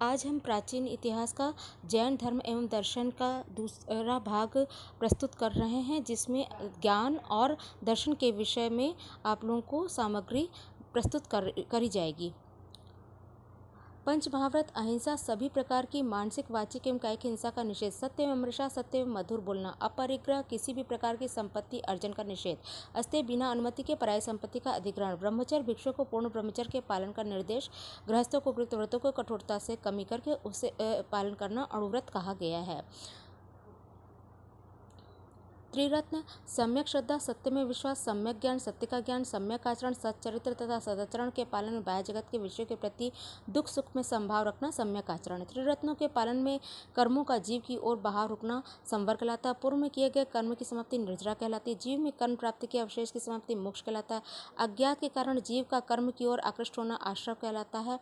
आज हम प्राचीन इतिहास का जैन धर्म एवं दर्शन का दूसरा भाग प्रस्तुत कर रहे हैं, जिसमें ज्ञान और दर्शन के विषय में आप लोगों को सामग्री प्रस्तुत करी जाएगी। पंच महाव्रत अहिंसा, सभी प्रकार की मानसिक, वाचिक एवं कायिक हिंसा का निषेध, सत्य एवं हमेशा सत्य एवं मधुर बोलना, अपरिग्रह, किसी भी प्रकार की संपत्ति अर्जन का निषेध, अस्तेय बिना अनुमति के पराय संपत्ति का अधिग्रहण, ब्रह्मचर्य, भिक्षु को पूर्ण ब्रह्मचर्य के पालन का निर्देश, गृहस्थों को उपयुक्त व्रतों को कठोरता से कमी करके उसे पालन करना अणुव्रत कहा गया है। त्रिरत्न, सम्यक श्रद्धा, सत्य में विश्वास, सम्यक ज्ञान, सत्य का ज्ञान, सम्यक आचरण, सच्चरित्र तथा सदाचरण के पालन में बाह्य जगत के विषयों के प्रति दुख सुख में संभाव रखना सम्यक आचरण। त्रिरत्नों के पालन में कर्मों का जीव की ओर बहाव रुकना संवर कहलाता है। पूर्व में किए गए कर्म की समाप्ति निर्जरा कहलाती है। जीव में कर्म प्राप्ति के अवशेष की समाप्ति मोक्ष कहलाता है। अज्ञात के कारण जीव का कर्म की ओर आकृष्ट होना आश्रव कहलाता है।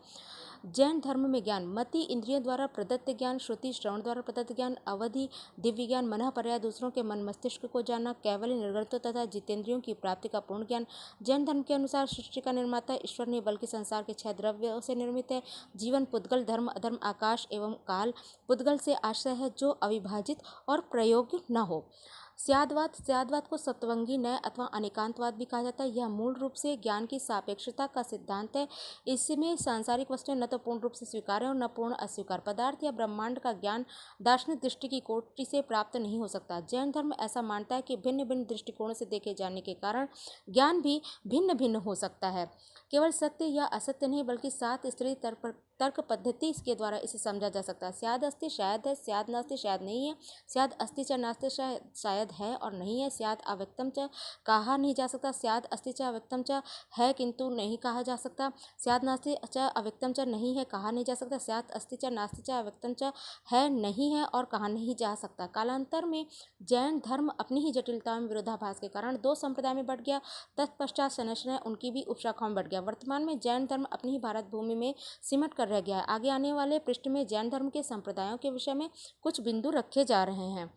जैन धर्म में ज्ञान, मति इंद्रियों द्वारा प्रदत्त ज्ञान, श्रुति श्रवण द्वारा प्रदत्त ज्ञान, अवधि दिव्य ज्ञान, मनः पर्याय दूसरों के मन मस्तिष्क को जानना, कैवल्य, निर्गुणत्व तथा जितेंद्रियों की प्राप्ति का पूर्ण ज्ञान। जैन धर्म के अनुसार सृष्टि का निर्माता ईश्वर नहीं बल्कि संसार के 6 द्रव्यों से निर्मित है। जीवन, पुद्गल, धर्म, अधर्म, आकाश एवं काल। पुद्गल से आश्रय है जो अविभाजित और प्रयोग्य न हो। स्यादवाद को सत्वंगी न्याय अथवा अनेकांतवाद भी कहा जाता है। यह मूल रूप से ज्ञान की सापेक्षता का सिद्धांत है। इसमें सांसारिक वस्तुएं न तो पूर्ण रूप से स्वीकार्य और न पूर्ण अस्वीकार। पदार्थ या ब्रह्मांड का ज्ञान दार्शनिक दृष्टि की कोटि से प्राप्त नहीं हो सकता। जैन धर्म ऐसा मानता है कि भिन्न भिन्न दृष्टिकोणों से देखे जाने के कारण ज्ञान भी भिन्न भिन्न हो सकता है। केवल सत्य या असत्य नहीं बल्कि 7 स्तरीय तर्क पद्धति के द्वारा इसे समझा जा सकता है। स्याद अस्ति शायद है, स्याद नास्ति शायद नहीं है, स्याद अस्ति च नास्ति शायद है और नहीं है, स्याद अव्यक्तम च कहा नहीं जा सकता, स्याद अस्ति च अव्यक्तम च है किंतु नहीं कहा जा सकता, स्याद नास्ति च अव्यक्तम च नहीं है कहा नहीं जा सकता, स्याद अस्ति च नास्ति च अव्यक्तम च है नहीं है और कहा नहीं जा सकता। कालांतर में जैन धर्म अपनी ही जटिलता में विरोधाभास के कारण 2 संप्रदाय में बढ़ गया। तत्पश्चात शनैः उनकी भी उपशाखाओं में बढ़ गया। वर्तमान में जैन धर्म अपनी ही भारत भूमि में सिमट कर रह गया है। आगे आने वाले पृष्ठ में जैन धर्म के संप्रदायों के विषय में कुछ बिंदु रखे जा रहे हैं।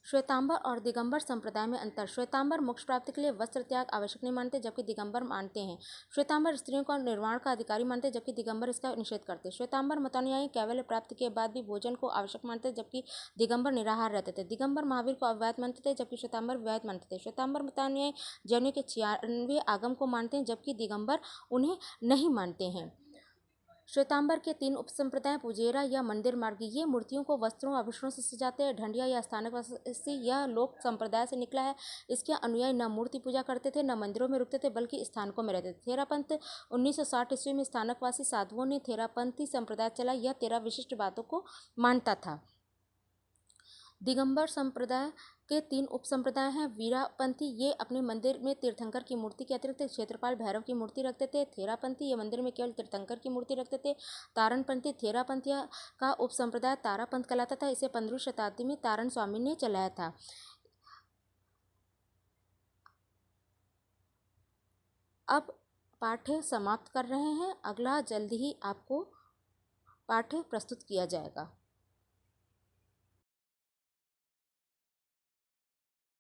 श्वेतांबर और दिगंबर संप्रदाय में अंतर। श्वेतांबर मोक्ष प्राप्ति के लिए वस्त्र त्याग आवश्यक नहीं मानते, जबकि दिगंबर मानते हैं। श्वेतांबर स्त्रियों को निर्वाण का अधिकारी मानते हैं, जबकि दिगंबर इसका निषेध करते। श्वेतांबर मतानुयायी कैवल्य प्राप्ति के बाद भी भोजन को आवश्यक मानते, जबकि दिगंबर निराहार रहते थे। दिगंबर महावीर को अविवाहित मानते थे, जबकि श्वेतांबर विवाहित मानते थे। श्वेतांबर मतानुयायी जैनों के 96 आगम को मानते हैं, जबकि दिगंबर उन्हें नहीं मानते हैं। श्वेतांबर के 3 उपसंप्रदाय पुजेरा या मंदिर मार्गी, ये मूर्तियों को वस्त्रों आभूषणों से सजाते हैं। ढंडिया या स्थानक वासी, यह लोक संप्रदाय से निकला है। इसके अनुयायी न मूर्ति पूजा करते थे, न मंदिरों में रुकते थे, बल्कि स्थानकों में रहते थे। थेरापंथ 1960 ईस्वी में स्थानकवासी साधुओं ने थेरापंथी संप्रदाय चला। यह 13 विशिष्ट बातों को मानता था। दिगंबर संप्रदाय के 3 उपसंप्रदाय हैं। वीरापंथी, ये अपने मंदिर में तीर्थंकर की मूर्ति के अतिरिक्त क्षेत्रपाल भैरव की मूर्ति रखते थे। थेरापंथी, ये मंदिर में केवल तीर्थंकर की मूर्ति रखते थे। तारणपंथी, थेरापंथी का उपसंप्रदाय तारापंथ कहलाता था। इसे 15वीं शताब्दी में तारण स्वामी ने चलाया था। अब पाठ्य समाप्त कर रहे हैं। अगला जल्दी ही आपको पाठ्य प्रस्तुत किया जाएगा।